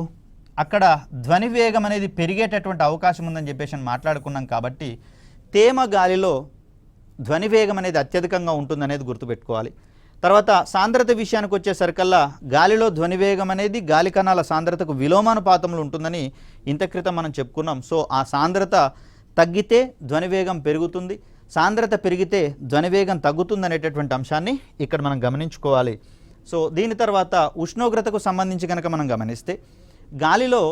అక్కడ ధ్వని వేగం అనేది పెరిగేటటువంటి అవకాశం ఉందని చెప్పేసి మాట్లాడుకున్నాం. కాబట్టి తేమ గాలిలో ధ్వని వేగం అనేది అత్యధికంగా ఉంటుందనేది గుర్తుపెట్టుకోవాలి. తర్వాత సాంద్రత విషయానికి వచ్చేసరికల్లా గాలిలో ధ్వని వేగం అనేది గాలి కణాల సాంద్రతకు విలోమానుపాతంలో ఉంటుందని ఇంత క్రితం మనం చెప్పుకున్నాం. సో ఆ సాంద్రత తగ్గితే ధ్వని వేగం పెరుగుతుంది, సాంద్రత పెరిగితే ధ్వని వేగం తగ్గుతుంది అనేటటువంటి అంశాన్ని ఇక్కడ మనం గమనించుకోవాలి. సో దీని తర్వాత ఉష్ణోగ్రతకు సంబంధించి కనుక మనం గమనిస్తే గాలిలో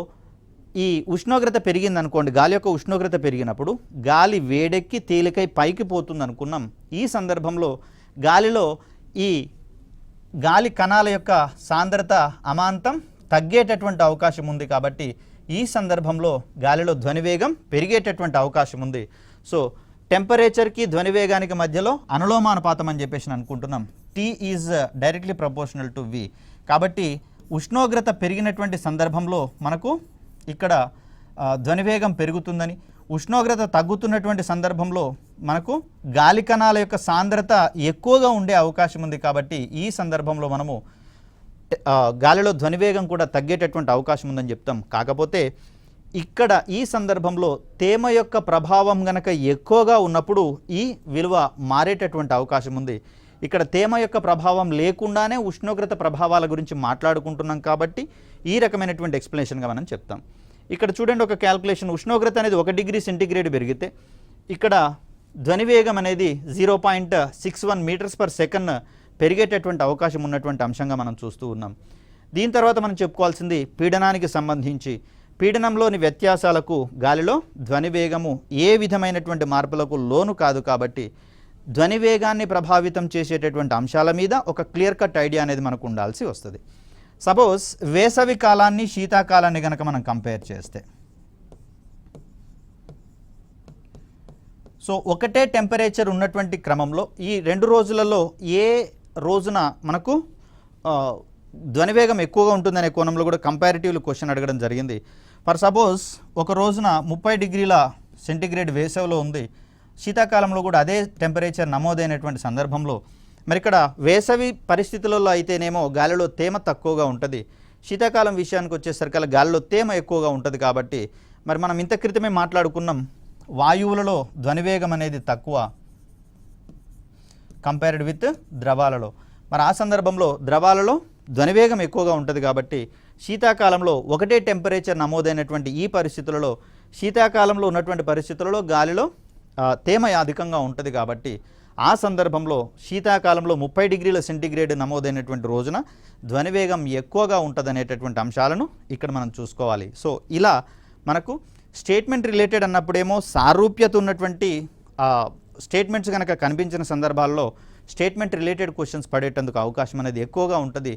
ఈ ఉష్ణోగ్రత పెరిగిందనుకోండి, గాలి యొక్క ఉష్ణోగ్రత పెరిగినప్పుడు గాలి వేడెక్కి తేలికై పైకి పోతుంది అనుకున్నాం. ఈ సందర్భంలో గాలిలో ఈ గాలి కణాల యొక్క సాంద్రత అమాంతం తగ్గేటటువంటి అవకాశం ఉంది. కాబట్టి ఈ సందర్భంలో గాలిలో ధ్వనివేగం పెరిగేటటువంటి అవకాశం ఉంది. సో టెంపరేచర్కి ధ్వనివేగానికి మధ్యలో అనులోమానుపాతం అని చెప్పేసి అనుకుంటున్నాం. T is directly proportional to V. కాబట్టి ఉష్ణోగ్రత పెరిగినటువంటి సందర్భంలో మనకు ఇక్కడ ధ్వనివేగం పెరుగుతుందని, ఉష్ణోగ్రత తగ్గుతున్నటువంటి సందర్భంలో మనకు గాలి కణాల యొక్క సాంద్రత ఎక్కువగా ఉండే అవకాశం ఉంది. కాబట్టి ఈ సందర్భంలో మనము గాలిలో ధ్వనివేగం కూడా తగ్గేటటువంటి అవకాశం ఉందని చెప్తాం. కాకపోతే ఇక్కడ ఈ సందర్భంలో తేమ యొక్క ప్రభావం గనక ఎక్కువగా ఉన్నప్పుడు ఈ విలువ మారేటటువంటి అవకాశం ఉంది. ఇక్కడ తేమ యొక్క ప్రభావం లేకుండానే ఉష్ణోగ్రత ప్రభావాల గురించి మాట్లాడుకుంటున్నాం కాబట్టి ఈ రకమైనటువంటి ఎక్స్ప్లెనేషన్గా మనం చెప్తాం. ఇక్కడ చూడండి, ఒక క్యాల్కులేషన్, ఉష్ణోగ్రత అనేది 1 డిగ్రీ సెంటీగ్రేడ్ పెరిగితే ఇక్కడ ధ్వనివేగం అనేది 0.61 మీటర్స్ పర్ సెకండ్ పెరిగేటటువంటి అవకాశం ఉన్నటువంటి అంశంగా మనం చూస్తూ ఉన్నాం. దీని తర్వాత మనం చెప్పుకోవాల్సింది పీడనానికి సంబంధించి. పీడనంలోని వ్యత్యాసాలకు గాలిలో ధ్వనివేగము ఏ విధమైనటువంటి మార్పులకు లోను కాదు. కాబట్టి ధ్వనివేగాన్ని ప్రభావితం చేసేటటువంటి అంశాల మీద ఒక క్లియర్ కట్ ఐడియా అనేది మనకు ఉండాల్సి వస్తుంది. సపోజ్ వేసవి కాలాన్ని శీతాకాలాన్ని కనుక మనం కంపేర్ చేస్తే, సో ఒకటే టెంపరేచర్ ఉన్నటువంటి క్రమంలో ఈ 2 రోజులలో ఏ రోజున మనకు ధ్వనివేగం ఎక్కువగా ఉంటుందనే కోణంలో కూడా కంపారిటివ్లీ క్వశ్చన్ అడగడం జరిగింది. ఫర్ సపోజ్ ఒక రోజున 30 డిగ్రీల సెంటీగ్రేడ్ వేసవిలో ఉంది, శీతాకాలంలో కూడా అదే టెంపరేచర్ నమోదైనటువంటి సందర్భంలో మరి ఇక్కడ వేసవి పరిస్థితులలో అయితేనేమో గాలిలో తేమ తక్కువగా ఉంటుంది, శీతాకాలం విషయానికి వచ్చేసరికి గాలిలో తేమ ఎక్కువగా ఉంటుంది. కాబట్టి మరి మనం ఇంత క్రితమే మాట్లాడుకున్నాం, వాయువులలో ధ్వనివేగం అనేది తక్కువ కంపేర్డ్ విత్ ద్రవాలలో. మరి ఆ సందర్భంలో ద్రవాలలో ధ్వనివేగం ఎక్కువగా ఉంటుంది. కాబట్టి శీతాకాలంలో ఒకటే టెంపరేచర్ నమోదైనటువంటి ఈ పరిస్థితులలో, శీతాకాలంలో ఉన్నటువంటి పరిస్థితులలో గాలిలో తేమ అధికంగా ఉంటుంది. కాబట్టి ఆ సందర్భంలో శీతాకాలంలో 30 డిగ్రీల సెంటీగ్రేడ్ నమోదైనటువంటి రోజున ధ్వనివేగం ఎక్కువగా ఉంటుంది అనేటటువంటి అంశాలను ఇక్కడ మనం చూసుకోవాలి. సో ఇలా మనకు స్టేట్మెంట్ రిలేటెడ్ అన్నప్పుడేమో సారూప్యత ఉన్నటువంటి స్టేట్మెంట్స్ కనుక కనిపించిన సందర్భాల్లో స్టేట్మెంట్ రిలేటెడ్ క్వశ్చన్స్ పడేటందుకు అవకాశం అనేది ఎక్కువగా ఉంటుంది.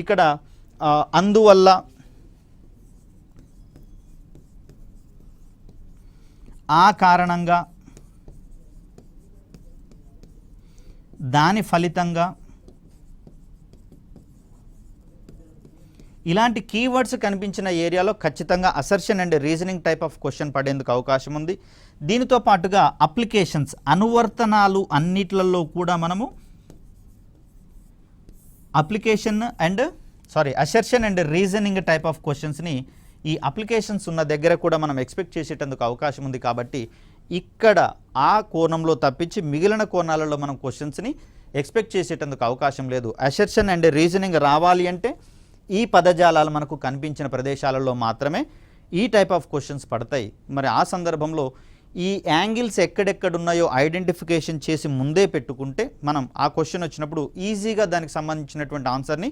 ఇక్కడ అందువల్ల, ఆ కారణంగా, దాని ఫలితంగా ఇలాంటి కీవర్డ్స్ కనిపించిన ఏరియాలో ఖచ్చితంగా assertion and reasoning type of question పడేందుకు అవకాశం ఉంది. దీనితో పాటుగా అప్లికేషన్స్, అనువర్తనాలు అన్నిట్లలో కూడా మనము assertion and reasoning type of క్వశ్చన్స్ని ఈ అప్లికేషన్స్ ఉన్న దగ్గర కూడా మనం ఎక్స్పెక్ట్ చేసేటందుకు అవకాశం ఉంది. కాబట్టి ఇక్కడ ఆ కోణంలో తప్పించి మిగిలిన కోణాలలో మనం క్వశ్చన్స్ని ఎక్స్పెక్ట్ చేసేటందుకు అవకాశం లేదు. అసర్షన్ అండ్ రీజనింగ్ రావాలి అంటే ఈ పదజాలాలు మనకు కనిపించిన ప్రదేశాలలో మాత్రమే ఈ టైప్ ఆఫ్ క్వశ్చన్స్ పడతాయి. మరి ఆ సందర్భంలో ఈ యాంగిల్స్ ఎక్కడెక్కడ ఉన్నాయో ఐడెంటిఫికేషన్ చేసి ముందే పెట్టుకుంటే మనం ఆ క్వశ్చన్ వచ్చినప్పుడు ఈజీగా దానికి సంబంధించినటువంటి ఆన్సర్ని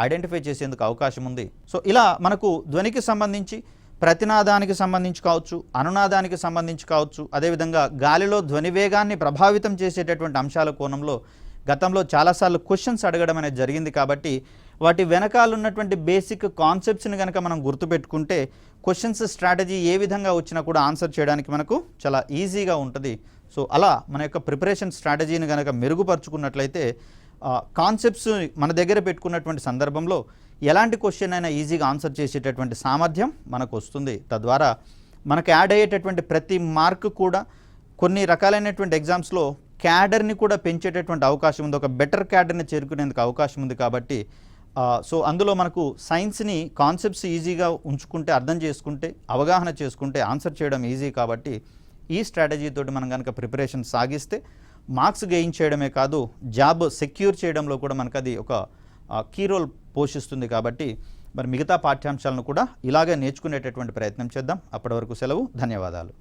ఐడెంటిఫై చేసేందుకు అవకాశం ఉంది. సో ఇలా మనకు ధ్వనికి సంబంధించి ప్రతినాదానికి సంబంధించి కావచ్చు, అనునాదానికి సంబంధించి కావచ్చు, అదేవిధంగా గాలిలో ధ్వని వేగాన్ని ప్రభావితం చేసేటటువంటి అంశాల కోణంలో గతంలో చాలాసార్లు క్వశ్చన్స్ అడగడం అనేది జరిగింది. కాబట్టి వాటి వెనకాల ఉన్నటువంటి బేసిక్ కాన్సెప్ట్స్ని కనుక మనం గుర్తుపెట్టుకుంటే క్వశ్చన్స్ స్ట్రాటజీ ఏ విధంగా వచ్చినా కూడా ఆన్సర్ చేయడానికి మనకు చాలా ఈజీగా ఉంటుంది. సో అలా మన యొక్క ప్రిపరేషన్ స్ట్రాటజీని కనుక మెరుగుపరుచుకున్నట్లయితే కాన్సెప్ట్స్ మన దగ్గర పెట్టుకున్నటువంటి సందర్భంలో ఎలాంటి క్వశ్చన్ అయినా ఈజీగా ఆన్సర్ చేసేటటువంటి సామర్థ్యం మనకు వస్తుంది. తద్వారా మనకు యాడ్ అయ్యేటటువంటి ప్రతి మార్క్ కూడా కొన్ని రకాలైనటువంటి ఎగ్జామ్స్లో క్యాడర్ని కూడా పెంచేటటువంటి అవకాశం ఉంది, ఒక బెటర్ క్యాడర్ని చేరుకునేందుకు అవకాశం ఉంది. కాబట్టి సో అందులో మనకు సైన్స్ని కాన్సెప్ట్స్ ఈజీగా ఉంచుకుంటే, అర్థం చేసుకుంటే, అవగాహన చేసుకుంటే ఆన్సర్ చేయడం ఈజీ. కాబట్టి ఈ స్ట్రాటజీతోటి మనం కనుక ప్రిపరేషన్ సాగిస్తే మార్క్స్ గెయిన్ చేయడమే కాదు, జాబ్ సెక్యూర్ చేయడంలో కూడా మనకు అది ఒక కీ రోల్ పోషిస్తుంది. కాబట్టి మరి మిగతా పాఠ్యాంశాలను కూడా ఇలాగే నేర్చుకునేటటువంటి ప్రయత్నం చేద్దాం. అప్పటి వరకు సెలవు. ధన్యవాదాలు.